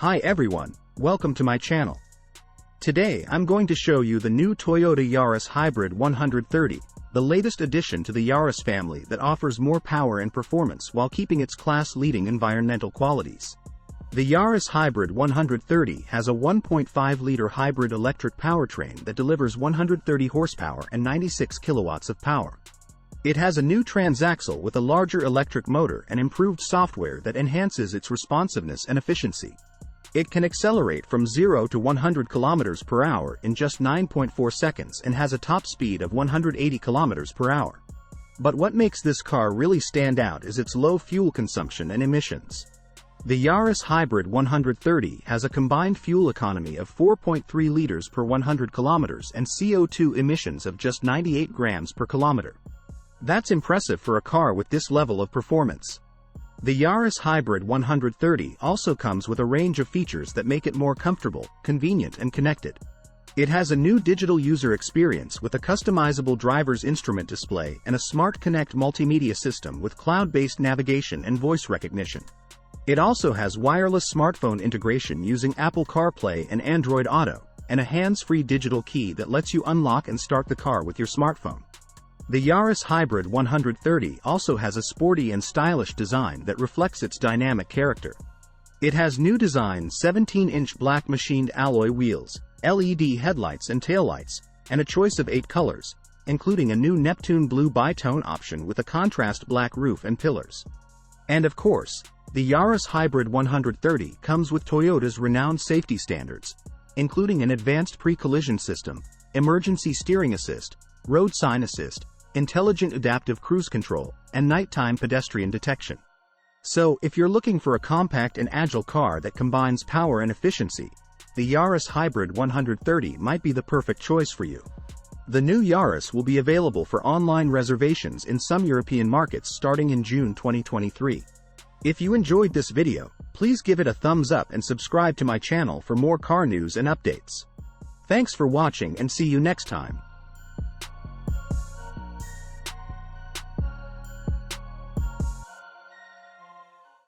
Hi everyone, welcome to my channel. Today I'm going to show you the new Toyota Yaris Hybrid 130, the latest addition to the Yaris family that offers more power and performance while keeping its class-leading environmental qualities. The Yaris Hybrid 130 has a 1.5-liter hybrid electric powertrain that delivers 130 horsepower and 96 kilowatts of power. It has a new transaxle with a larger electric motor and improved software that enhances its responsiveness and efficiency. It can accelerate from 0 to 100 km per hour in just 9.4 seconds and has a top speed of 180 km per hour. But what makes this car really stand out is its low fuel consumption and emissions. The Yaris Hybrid 130 has a combined fuel economy of 4.3 liters per 100 kilometers and CO2 emissions of just 98 grams per kilometer. That's impressive for a car with this level of performance. The Yaris Hybrid 130 also comes with a range of features that make it more comfortable, convenient and connected. It has a new digital user experience with a customizable driver's instrument display and a Smart Connect multimedia system with cloud-based navigation and voice recognition. It also has wireless smartphone integration using Apple CarPlay and Android Auto, and a hands-free digital key that lets you unlock and start the car with your smartphone. The Yaris Hybrid 130 also has a sporty and stylish design that reflects its dynamic character. It has new design 17-inch black machined alloy wheels, LED headlights and taillights, and a choice of 8 colors, including a new Neptune blue bi-tone option with a contrast black roof and pillars. And of course, the Yaris Hybrid 130 comes with Toyota's renowned safety standards, including an advanced pre-collision system, emergency steering assist, road sign assist, intelligent adaptive cruise control, and nighttime pedestrian detection. So, if you're looking for a compact and agile car that combines power and efficiency, the Yaris Hybrid 130 might be the perfect choice for you. The new Yaris will be available for online reservations in some European markets starting in June 2023. If you enjoyed this video, please give it a thumbs up and subscribe to my channel for more car news and updates. Thanks for watching and see you next time.